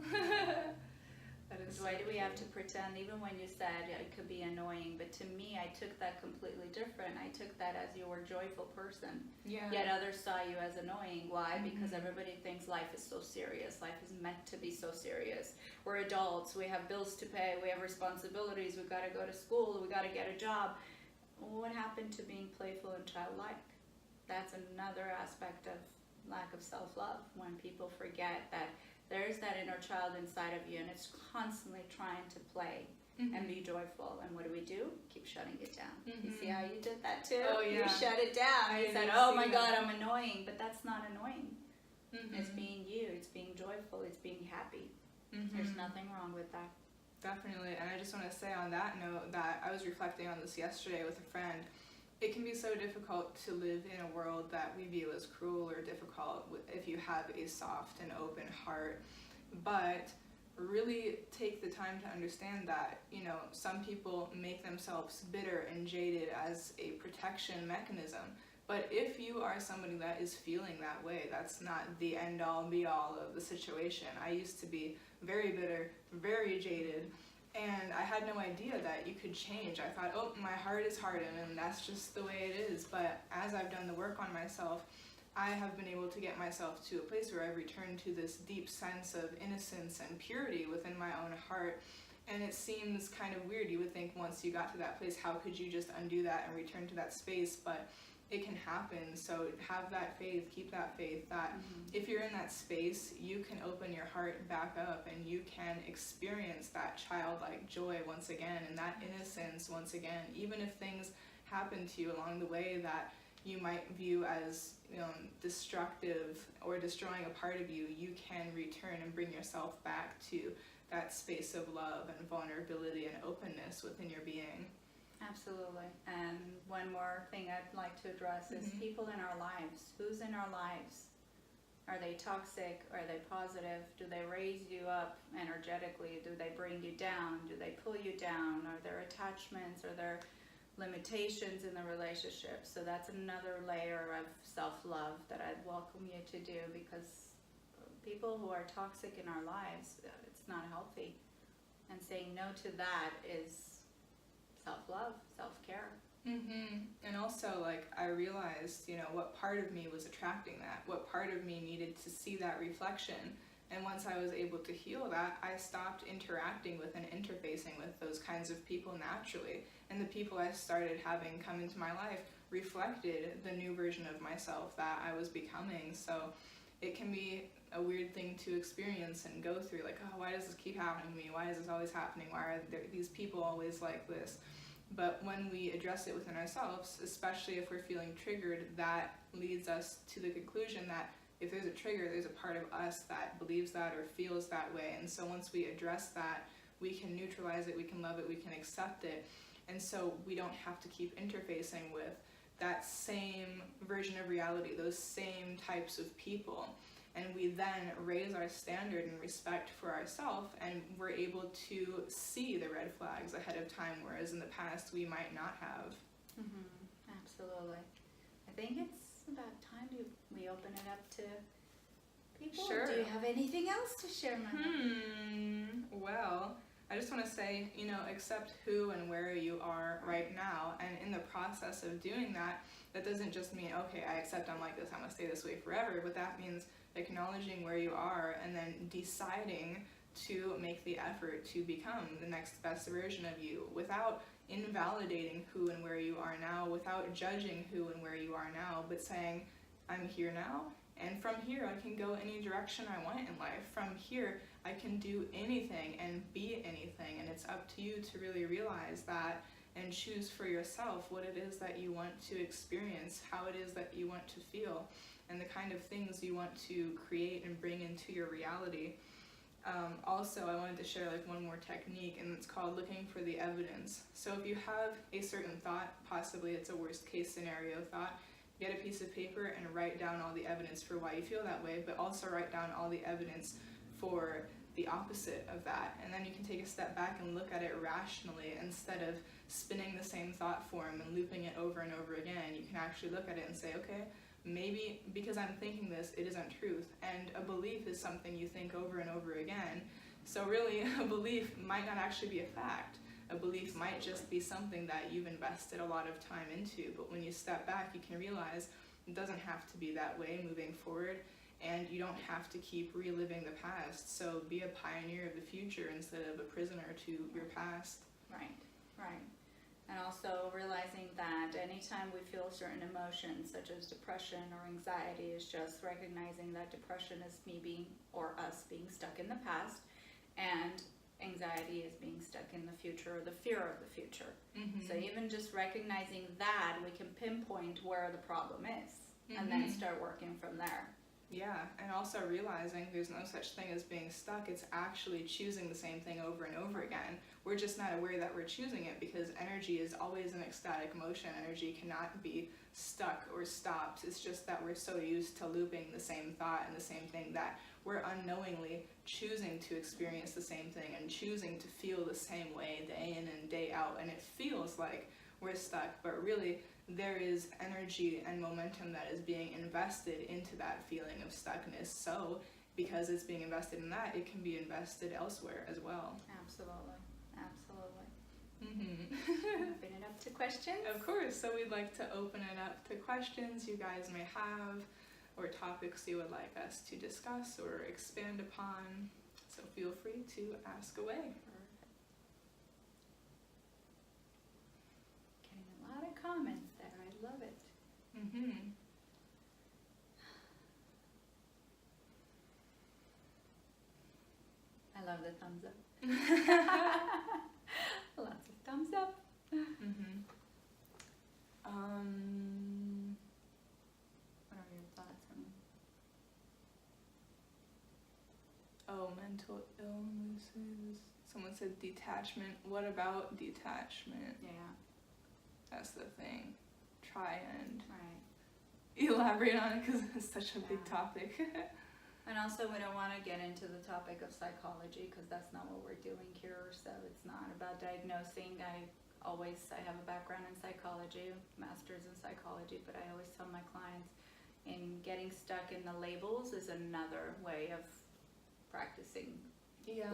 That is Why do we have to pretend? Even when you said it could be annoying, but to me, I took that completely different. I took that as you were a joyful person. Yeah. Yet others saw you as annoying. Why? Because everybody thinks life is so serious. Life is meant to be so serious. We're adults. We have bills to pay. We have responsibilities. We've got to go to school. We've got to get a job. What happened to being playful and childlike? That's another aspect of lack of self-love, when people forget that there's that inner child inside of you and it's constantly trying to play and be joyful. And what do? Keep shutting it down. You see how you did that too? Oh, yeah. You shut it down. You said, oh my God, I'm annoying. But that's not annoying. It's being you. It's being joyful. It's being happy. There's nothing wrong with that. Definitely. And I just want to say on that note that I was reflecting on this yesterday with a friend. It can be so difficult to live in a world that we view as cruel or difficult if you have a soft and open heart. But really take the time to understand that, you know, some people make themselves bitter and jaded as a protection mechanism. But if you are somebody that is feeling that way, that's not the end all be all of the situation. I used to be very bitter, very jaded, and I had no idea that you could change. I thought, oh, my heart is hardened and that's just the way it is. But as I've done the work on myself, I have been able to get myself to a place where I've returned to this deep sense of innocence and purity within my own heart. And it seems kind of weird. You would think once you got to that place, how could you just undo that and return to that space? But it can happen. So have that faith, keep that faith that if you're in that space, you can open your heart back up and you can experience that childlike joy once again and that innocence once again. Even if things happen to you along the way that you might view as destructive or destroying a part of you, you can return and bring yourself back to that space of love and vulnerability and openness within your being. Absolutely. And one more thing I'd like to address is people in our lives. Who's in our lives? Are they toxic? Are they positive? Do they raise you up energetically? Do they bring you down? Do they pull you down? Are there attachments? Are there limitations in the relationship? So that's another layer of self-love that I'd welcome you to do, because people who are toxic in our lives, it's not healthy. And saying no to that is self-love, self-care. And also, like, I realized, what part of me was attracting that, what part of me needed to see that reflection. And once I was able to heal that, I stopped interacting with and interfacing with those kinds of people naturally. And the people I started having come into my life reflected the new version of myself that I was becoming. So it can be a weird thing to experience and go through, like, oh, why does this keep happening to me? Why is this always happening? Why are these people always like this? But when we address it within ourselves, especially if we're feeling triggered, that leads us to the conclusion that if there's a trigger, there's a part of us that believes that or feels that way. And so once we address that, we can neutralize it, we can love it, we can accept it. And so we don't have to keep interfacing with that same version of reality, those same types of people. And we then raise our standard and respect for ourselves, and we're able to see the red flags ahead of time, whereas in the past we might not have. Absolutely. I think it's about time we open it up to people. Sure. Do you have anything else to share, Mama? Well, I just want to say, accept who and where you are right now. And in the process of doing that, that doesn't just mean, okay, I accept I'm like this, I'm going to stay this way forever. But that means acknowledging where you are and then deciding to make the effort to become the next best version of you without invalidating who and where you are now, without judging who and where you are now, but saying, I'm here now, and from here I can go any direction I want in life. From here I can do anything and be anything, and it's up to you to really realize that and choose for yourself what it is that you want to experience, how it is that you want to feel, and the kind of things you want to create and bring into your reality. Also, I wanted to share one more technique, and it's called looking for the evidence. So if you have a certain thought, possibly it's a worst case scenario thought, get a piece of paper and write down all the evidence for why you feel that way, but also write down all the evidence for the opposite of that. And then you can take a step back and look at it rationally instead of spinning the same thought form and looping it over and over again. You can actually look at it and say, okay, maybe because I'm thinking this, it isn't truth. And a belief is something you think over and over again. So really, a belief might not actually be a fact. A belief might just be something that you've invested a lot of time into. But when you step back, you can realize it doesn't have to be that way moving forward. And you don't have to keep reliving the past. So be a pioneer of the future instead of a prisoner to your past. Right. And also realizing that anytime we feel certain emotions, such as depression or anxiety, is just recognizing that depression is me being, or us being stuck in the past, and anxiety is being stuck in the future, or the fear of the future. Mm-hmm. So even just recognizing that, we can pinpoint where the problem is, and then start working from there. Yeah, and also realizing there's no such thing as being stuck. It's actually choosing the same thing over and over again. We're just not aware that we're choosing it because energy is always an ecstatic motion. Energy cannot be stuck or stopped. It's just that we're so used to looping the same thought and the same thing that we're unknowingly choosing to experience the same thing and choosing to feel the same way day in and day out. And it feels like we're stuck, but really there is energy and momentum that is being invested into that feeling of stuckness. So because it's being invested in that, it can be invested elsewhere as well. Absolutely. Mm-hmm. Open it up to questions? Of course. So we'd like to open it up to questions you guys may have, or topics you would like us to discuss or expand upon. So feel free to ask away. Getting a lot of comments there. I love it. Mm-hmm. I love the thumbs up. Lots of thumbs up. Mm-hmm. What are your thoughts on? Oh, mental illnesses. Someone said detachment. What about detachment? Yeah. That's the thing. Try and Right. elaborate on it because it's such a big topic. And also, we don't want to get into the topic of psychology because that's not what we're doing here. So it's not about diagnosing. I have a background in psychology, master's in psychology, but I always tell my clients getting stuck in the labels is another way of practicing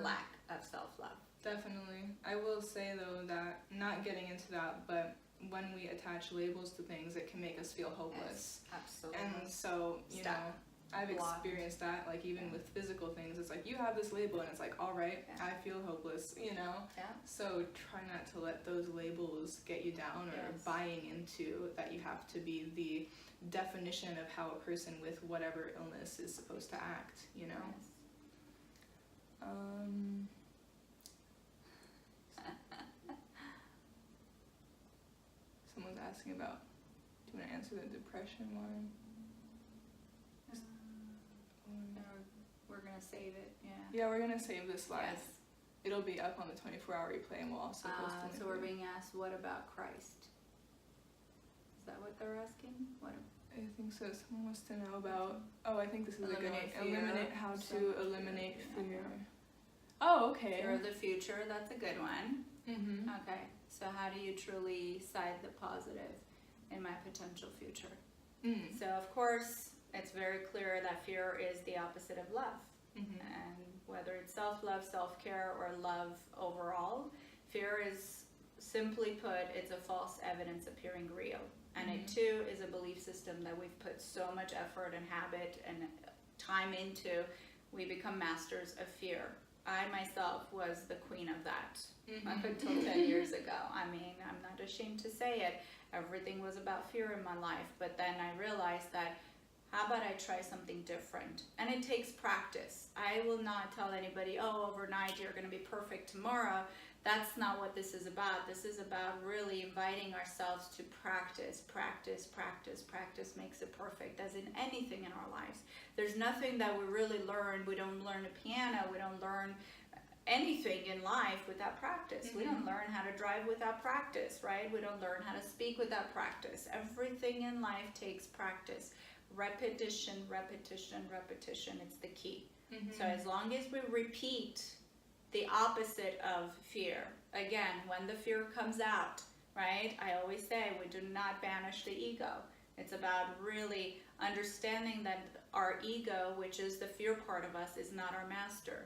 lack of self-love. Definitely. I will say though that, not getting into that, but when we attach labels to things, it can make us feel hopeless. Yes, absolutely. And so, you know, I've experienced that, like even with physical things, it's like you have this label and it's like, all right, I feel hopeless, you know? Yeah. So try not to let those labels get you down or buying into that you have to be the definition of how a person with whatever illness is supposed to act, you know? Yes. Someone's asking about, do you want to answer the depression one? We're going to save it, Yeah, we're going to save this live. Yes. It'll be up on the 24-hour replay, and we'll also post it. So we're being asked, what about Christ? Is that what they're asking? What? I think so. Someone wants to know about, I think this is Eliminate a good one. fear. How to eliminate fear. Oh, okay. Fear of the future, that's a good one. Mm-hmm. Okay, so how do you truly decide the positive in my potential future? So of course, it's very clear that fear is the opposite of love. And whether it's self-love, self-care, or love overall, fear is, simply put, it's a false evidence appearing real. And it too is a belief system that we've put so much effort and habit and time into. We become masters of fear. I myself was the queen of that up until 10 years ago. I mean, I'm not ashamed to say it. Everything was about fear in my life. But then I realized that, how about I try something different? And it takes practice. I will not tell anybody, oh, overnight you're going to be perfect tomorrow. That's not what this is about. This is about really inviting ourselves to practice. Practice makes it perfect, as in anything in our lives. There's nothing that we really learn. We don't learn a piano. We don't learn anything in life without practice. We don't learn how to drive without practice, right? We don't learn how to speak without practice. Everything in life takes practice. Repetition. It's the key. So as long as we repeat the opposite of fear, again, when the fear comes out, right? I always say we do not banish the ego. It's about really understanding that our ego, which is the fear part of us, is not our master.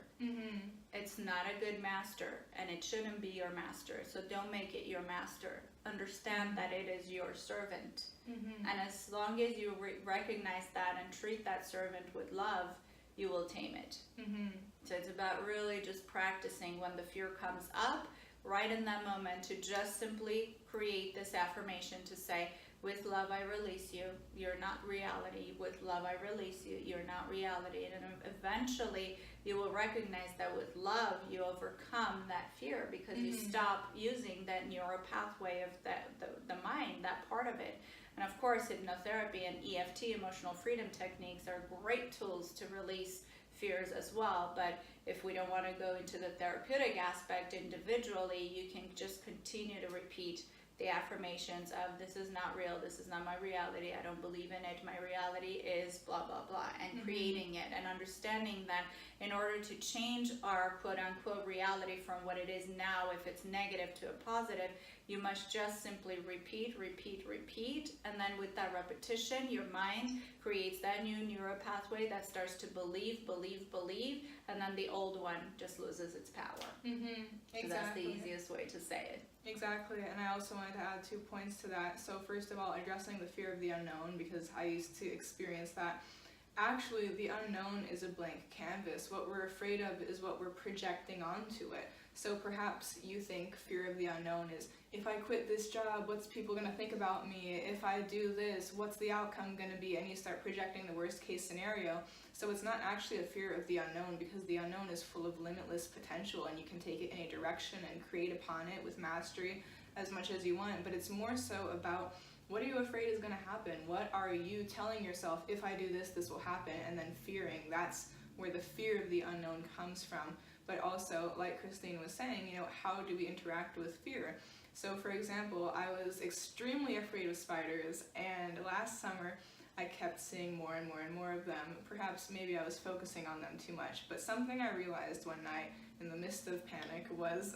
It's not a good master, and it shouldn't be your master. So don't make it your master. Understand that it is your servant. And as long as you recognize that and treat that servant with love, you will tame it. So it's about really just practicing when the fear comes up, right in that moment, to just simply create this affirmation to say, with love I release you, you're not reality. With love I release you, you're not reality. And eventually you will recognize that with love you overcome that fear, because you stop using that neural pathway of the mind, that part of it. And of course, hypnotherapy and EFT, emotional freedom techniques, are great tools to release fears as well. But if we don't want to go into the therapeutic aspect individually, you can just continue to repeat the affirmations of, this is not real, this is not my reality, I don't believe in it, my reality is blah, blah, blah, and creating it and understanding that in order to change our quote-unquote reality from what it is now, if it's negative, to a positive, you must just simply repeat, and then with that repetition, your mind creates that new neural pathway that starts to believe, and then the old one just loses its power. Exactly. So that's the easiest way to say it. Exactly, and I also wanted to add 2 points to that. So first of all, addressing the fear of the unknown, because I used to experience that. Actually, the unknown is a blank canvas. What we're afraid of is what we're projecting onto it. So perhaps you think fear of the unknown is, if I quit this job, what's people going to think about me? If I do this, what's the outcome going to be? And you start projecting the worst case scenario. So it's not actually a fear of the unknown, because the unknown is full of limitless potential, and you can take it in a direction and create upon it with mastery as much as you want. But it's more so about, what are you afraid is going to happen? What are you telling yourself, if I do this, this will happen? And then fearing. That's where the fear of the unknown comes from. But also, like Christine was saying, how do we interact with fear? So for example, I was extremely afraid of spiders, and last summer I kept seeing more and more of them. Perhaps maybe I was focusing on them too much, but something I realized one night in the midst of panic was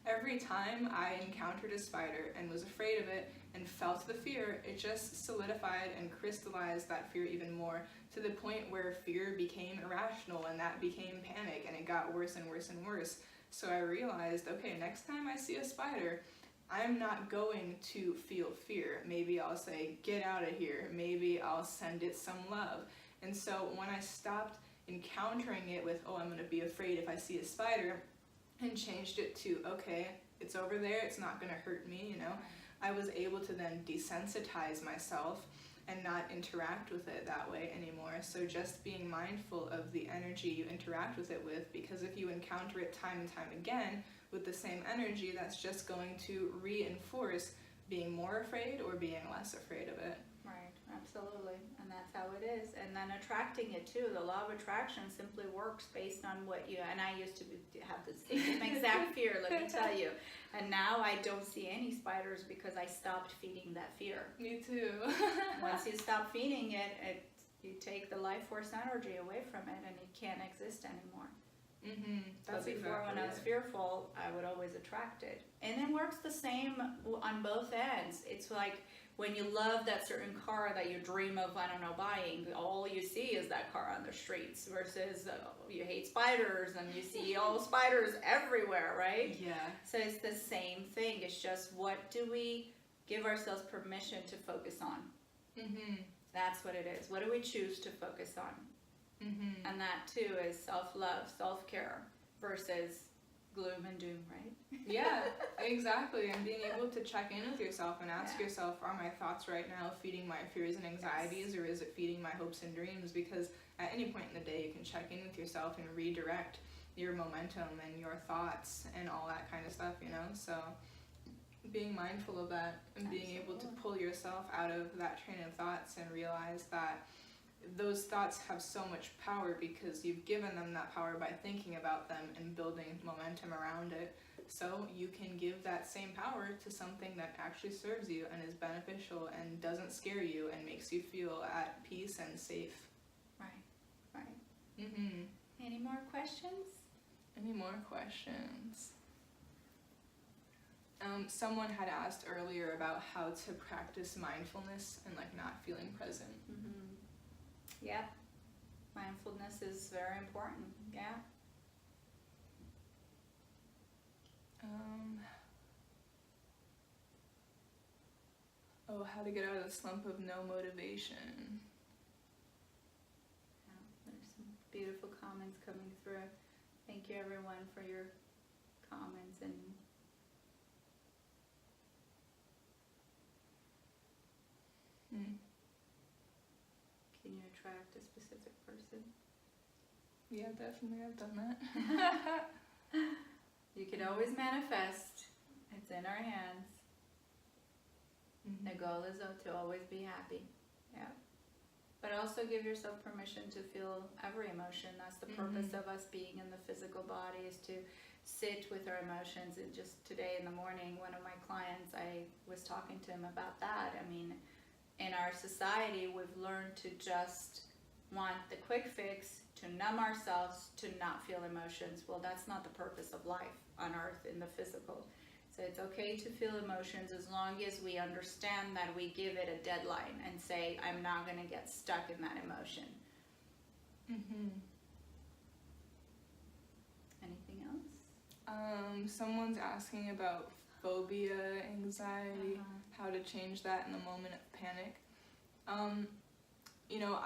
every time I encountered a spider and was afraid of it and felt the fear, it just solidified and crystallized that fear even more, to the point where fear became irrational, and that became panic, and it got worse and worse. So I realized, okay, next time I see a spider, I'm not going to feel fear. Maybe I'll say, get out of here. Maybe I'll send it some love. And so when I stopped encountering it with, I'm going to be afraid if I see a spider, and changed it to, okay, it's over there, it's not going to hurt me, I was able to then desensitize myself and not interact with it that way anymore. So just being mindful of the energy you interact with it with, because if you encounter it time and time again with the same energy, that's just going to reinforce being more afraid or being less afraid of it. Right, absolutely. And that's how it is. And then attracting it too. The law of attraction simply works based on what you, and I used to have the same exact fear, let me tell you. And now I don't see any spiders because I stopped feeding that fear. Me too. Once you stop feeding it, you take the life force energy away from it, and it can't exist anymore. But before, when I was fearful, I would always attract it. And it works the same on both ends. It's like when you love that certain car that you dream of, I don't know, buying, all you see is that car on the streets, versus you hate spiders and you see all spiders everywhere, right? Yeah. So it's the same thing. It's just, what do we give ourselves permission to focus on? That's what it is. What do we choose to focus on? And that too is self-love, self-care versus gloom and doom, right? Yeah, exactly. And being able to check in with yourself and ask yourself, are my thoughts right now feeding my fears and anxieties, or is it feeding my hopes and dreams? Because at any point in the day, you can check in with yourself and redirect your momentum and your thoughts and all that kind of stuff, you know? So being mindful of that and being able to pull yourself out of that train of thoughts and realize that those thoughts have so much power because you've given them that power by thinking about them and building momentum around it. So you can give that same power to something that actually serves you and is beneficial and doesn't scare you and makes you feel at peace and safe. Right. Any more questions? Any more questions? Someone had asked earlier about how to practice mindfulness and like not feeling present. Yeah, mindfulness is very important. Yeah. How to get out of the slump of no motivation. Yeah, there's some beautiful comments coming through. Thank you everyone for your comments. And can you attract a specific person? Yeah, definitely, I've done that. You can always manifest. It's in our hands. The goal is to always be happy. Yeah. But also give yourself permission to feel every emotion. That's the purpose of us being in the physical body, is to sit with our emotions. And just today in the morning, one of my clients, I was talking to him about that. I mean, in our society, we've learned to just want the quick fix, to numb ourselves, to not feel emotions. Well, that's not the purpose of life on earth in the physical. So it's okay to feel emotions as long as we understand that we give it a deadline and say, I'm not going to get stuck in that emotion. Anything else? Someone's asking about phobia, anxiety, how to change that in the moment of panic. You know,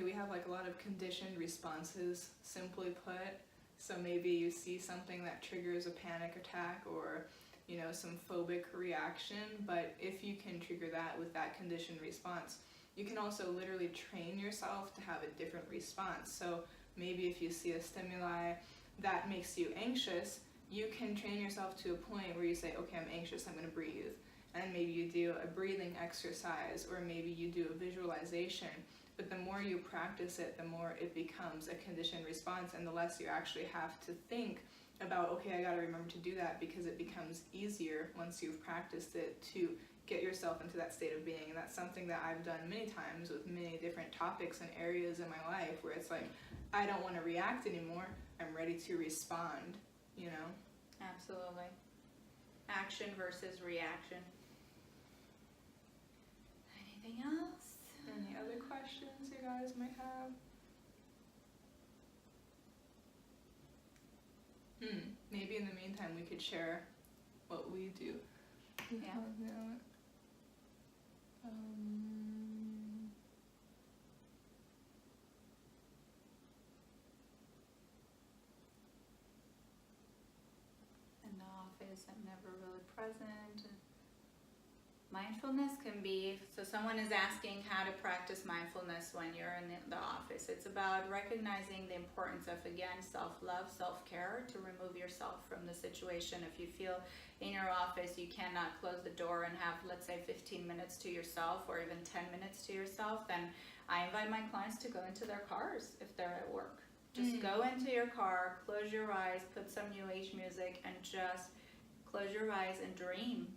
we have like a lot of conditioned responses, simply put. So maybe you see something that triggers a panic attack or, you know, some phobic reaction, but if you can trigger that with that conditioned response, you can also literally train yourself to have a different response. So maybe if you see a stimuli that makes you anxious, you can train yourself to a point where you say, okay, I'm anxious, I'm going to breathe. And maybe you do a breathing exercise, or maybe you do a visualization. But the more you practice it, the more it becomes a conditioned response, and the less you actually have to think about, okay, I got to remember to do that, because it becomes easier once you've practiced it to get yourself into that state of being. And that's something that I've done many times with many different topics and areas in my life, where it's like, I don't want to react anymore, I'm ready to respond, you know? Absolutely. Action versus reaction. Anything else? Any other questions you guys might have? Maybe in the meantime we could share what we do. Yeah. In the office, I'm never really present. Mindfulness can be, so someone is asking how to practice mindfulness when you're in the office. It's about recognizing the importance of, again, self-love, self-care, to remove yourself from the situation. If you feel in your office you cannot close the door and have, let's say, 15 minutes to yourself, or even 10 minutes to yourself, then I invite my clients to go into their cars if they're at work. Just go into your car, close your eyes, put some New Age music, and just close your eyes and dream.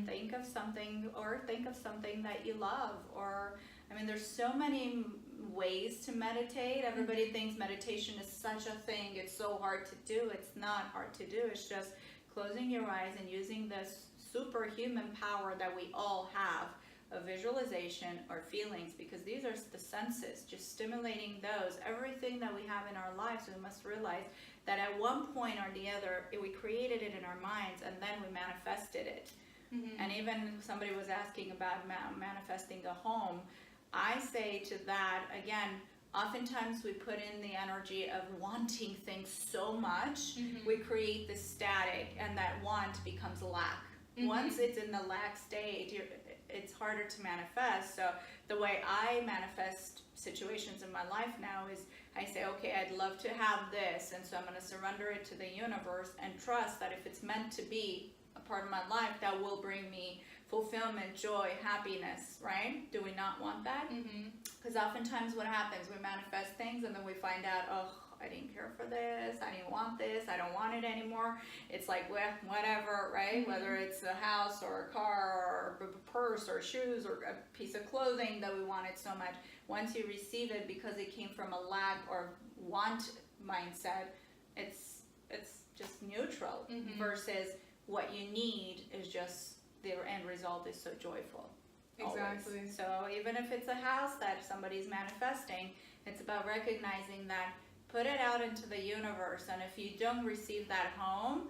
Think of something, or think of something that you love, or, I mean, there's so many ways to meditate. Everybody thinks meditation is such a thing, it's so hard to do. It's not hard to do. It's just closing your eyes and using this superhuman power that we all have of visualization or feelings, because these are the senses, just stimulating those. Everything that we have in our lives, we must realize that at one point or the other, we created it in our minds and then we manifested it. And even somebody was asking about manifesting a home. I say to that, again, oftentimes we put in the energy of wanting things so much, we create this static, and that want becomes lack. Once it's in the lack state, it's harder to manifest. So the way I manifest situations in my life now is I say, okay, I'd love to have this, and so I'm going to surrender it to the universe and trust that if it's meant to be a part of my life, that will bring me fulfillment, joy, happiness, right? Do we not want that? Because oftentimes what happens, we manifest things and then we find out, oh, I didn't care for this, I didn't want this, I don't want it anymore. It's like, well, whatever, right? Whether it's a house or a car or a purse or shoes or a piece of clothing that we wanted so much. Once you receive it, because it came from a lack or want mindset, it's just neutral versus what you need is just the end result is so joyful. Exactly. Always. So even if it's a house that somebody's manifesting, it's about recognizing that, put it out into the universe, and if you don't receive that home,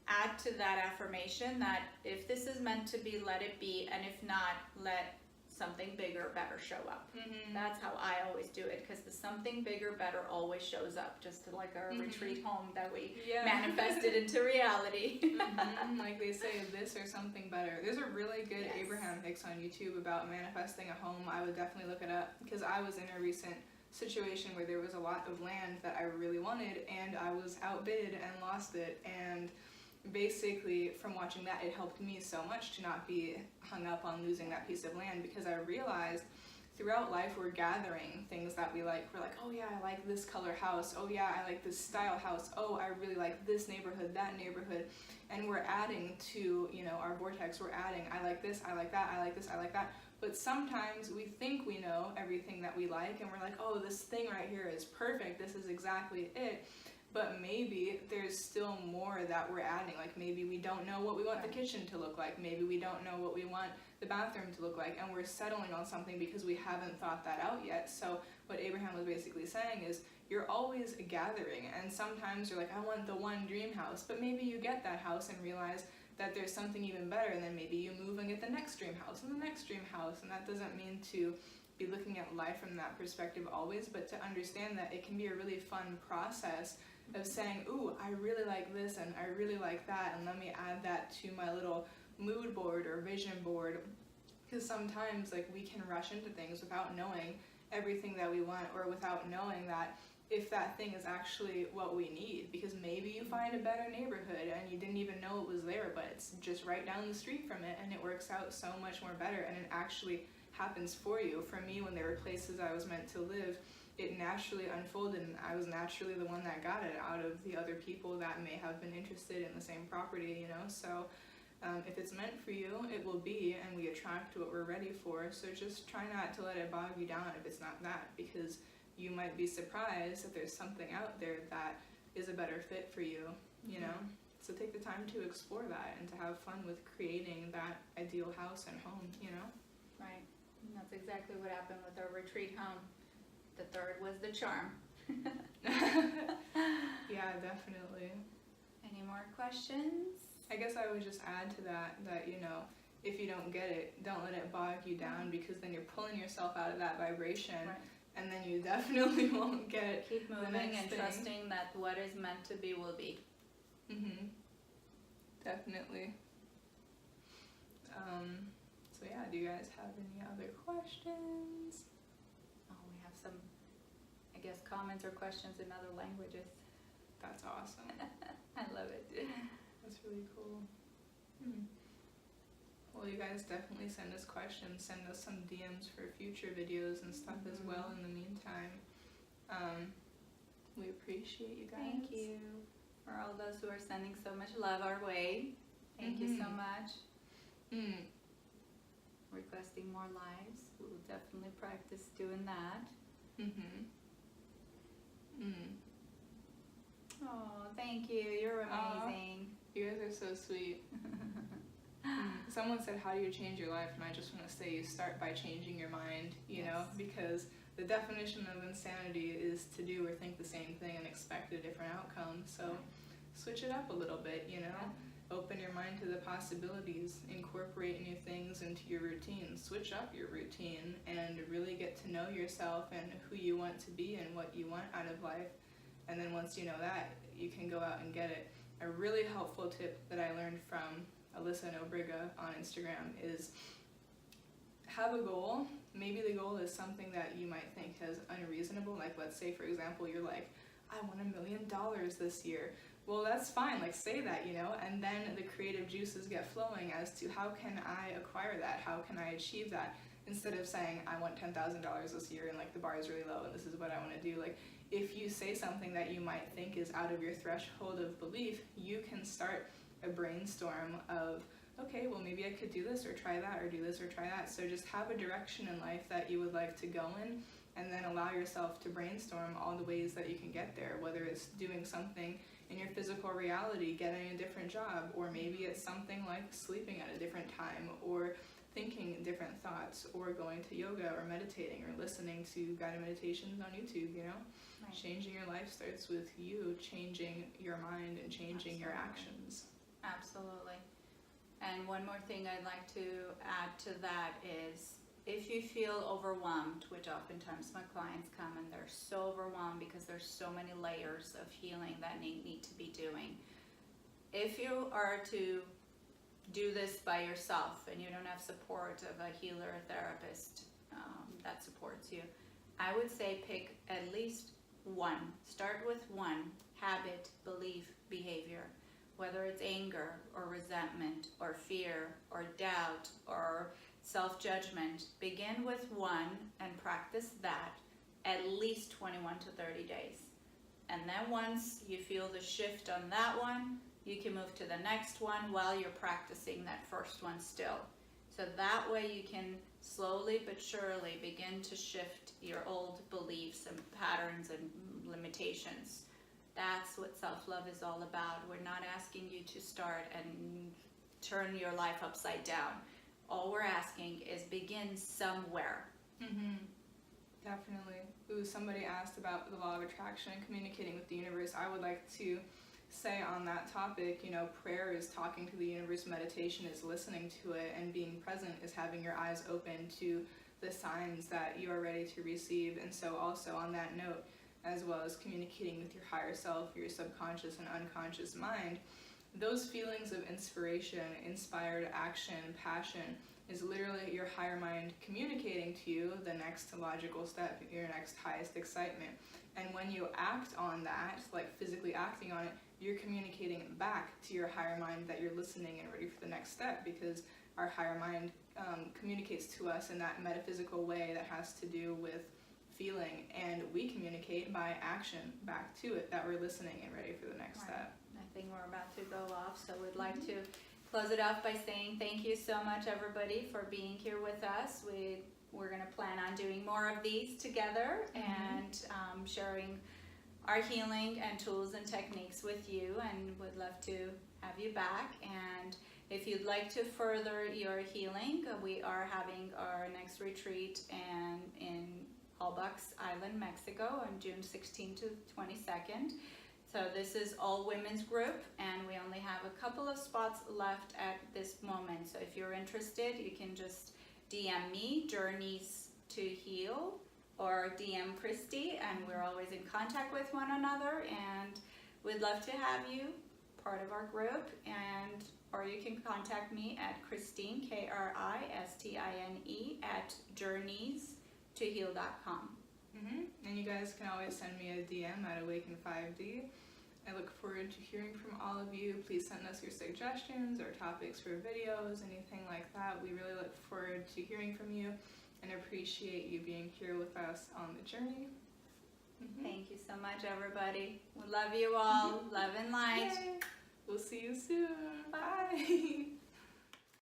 add to that affirmation that if this is meant to be, let it be, and if not, let something bigger, better show up. That's how I always do it, because the something bigger, better always shows up, just like our retreat home that we manifested into reality. Like they say, this or something better. There's a really good Abraham Hicks on YouTube about manifesting a home. I would definitely look it up, because I was in a recent situation where there was a lot of land that I really wanted, and I was outbid and lost it. And basically, from watching that, it helped me so much to not be hung up on losing that piece of land, because I realized throughout life we're gathering things that we like. We're like, oh yeah, I like this color house. Oh yeah, I like this style house. Oh, I really like this neighborhood, that neighborhood. And we're adding to, our vortex. We're adding, I like this, I like that, I like this, I like that. But sometimes we think we know everything that we like, and we're like, oh, this thing right here is perfect. This is exactly it. But maybe there's still more that we're adding. Like maybe we don't know what we want the kitchen to look like. Maybe we don't know what we want the bathroom to look like, and we're settling on something because we haven't thought that out yet. So what Abraham was basically saying is, you're always gathering, and sometimes you're like, I want the one dream house, but maybe you get that house and realize that there's something even better, and then maybe you move and get the next dream house and the next dream house. And that doesn't mean to be looking at life from that perspective always, but to understand that it can be a really fun process of saying, ooh, I really like this and I really like that, and let me add that to my little mood board or vision board. Because sometimes we can rush into things without knowing everything that we want, or without knowing that if that thing is actually what we need. Because maybe you find a better neighborhood and you didn't even know it was there, but it's just right down the street from it, and it works out so much more better, and it actually happens for you. For me, when there were places I was meant to live, it naturally unfolded, and I was naturally the one that got it out of the other people that may have been interested in the same property, So if it's meant for you, it will be, and we attract what we're ready for. So just try not to let it bog you down if it's not that, because you might be surprised that there's something out there that is a better fit for you, So take the time to explore that and to have fun with creating that ideal house and home, Right. And that's exactly what happened with our retreat home. The third was the charm. Yeah, definitely. Any more questions? I guess I would just add to that, if you don't get it, don't let it bog you down, because then you're pulling yourself out of that vibration, and then you definitely won't get Keep the moving next and thing. trusting that what is meant to be will be. Definitely. So yeah, do you guys have any other questions? Oh, we have some, I guess, comments or questions in other languages. That's awesome. I love it. That's really cool. Well, you guys definitely send us questions, send us some DMs for future videos and stuff as well in the meantime. We appreciate you guys. Thank you for all those who are sending so much love our way. Thank you so much. Requesting more lives. We will definitely practice doing that. Oh, thank you. You're amazing. You guys are so sweet. Someone said, how do you change your life? And I just want to say you start by changing your mind, you know, because the definition of insanity is to do or think the same thing and expect a different outcome. So switch it up a little bit, you know. Open your mind to the possibilities, incorporate new things into your routine, switch up your routine, and really get to know yourself and who you want to be and what you want out of life. And then once you know that, you can go out and get it. A really helpful tip that I learned from Alyssa Nobriga on Instagram is have a goal. Maybe the goal is something that you might think is unreasonable. Like, let's say, for example, you're like, I want $1 million this year. Well, that's fine. Like, say that, you know, and then the creative juices get flowing as to how can I acquire that? How can I achieve that? Instead of saying, I want $10,000 this year and like the bar is really low and this is what I want to do. Like, if you say something that you might think is out of your threshold of belief, you can start a brainstorm of, okay, well, maybe I could do this or try that or do this or try that. So just have a direction in life that you would like to go in, and then allow yourself to brainstorm all the ways that you can get there, whether it's doing something in your physical reality, getting a different job, or maybe it's something like sleeping at a different time, or thinking different thoughts, or going to yoga or meditating or listening to guided meditations on YouTube, you know? Right. Changing your life starts with you changing your mind and changing your actions. Absolutely. And one more thing I'd like to add to that is, if you feel overwhelmed, which oftentimes my clients come and they're so overwhelmed because there's so many layers of healing that need to be doing. If you are to do this by yourself and you don't have support of a healer or therapist that supports you, I would say pick at least one. Start with one habit, belief, behavior. Whether it's anger or resentment or fear or doubt or self-judgment, begin with one and practice that at least 21 to 30 days. And then once you feel the shift on that one, you can move to the next one while you're practicing that first one still. So that way you can slowly but surely begin to shift your old beliefs and patterns and limitations. That's what self-love is all about. We're not asking you to start and turn your life upside down. All we're asking is begin somewhere. Definitely. Ooh, somebody asked about the law of attraction and communicating with the universe. I would like to say on that topic, you know, prayer is talking to the universe, meditation is listening to it, and being present is having your eyes open to the signs that you are ready to receive. And so also on that note, as well as communicating with your higher self, your subconscious and unconscious mind, those feelings of inspiration, inspired action, passion, is literally your higher mind communicating to you the next logical step, your next highest excitement. And when you act on that, like physically acting on it, you're communicating back to your higher mind that you're listening and ready for the next step, because our higher mind communicates to us in that metaphysical way that has to do with feeling, and we communicate by action back to it, that we're listening and ready for the next step. I think we're about to go off, so we'd like to close it off by saying thank you so much, everybody, for being here with us. We're going to plan on doing more of these together and sharing our healing and tools and techniques with you, and would love to have you back. And if you'd like to further your healing, we are having our next retreat in Holbox Island, Mexico on June 16th to 22nd. So this is all women's group, and we only have a couple of spots left at this moment. So if you're interested, you can just DM me, Journeys to Heal, or DM Christy, and we're always in contact with one another, and we'd love to have you part of our group. And or you can contact me at Christine, Kristine, at journeystoheal.com. And you guys can always send me a DM at Awaken5D. I look forward to hearing from all of you. Please send us your suggestions or topics for videos, anything like that. We really look forward to hearing from you and appreciate you being here with us on the journey. Thank you so much, everybody. We love you all. Love and light. Yay. We'll see you soon. Bye.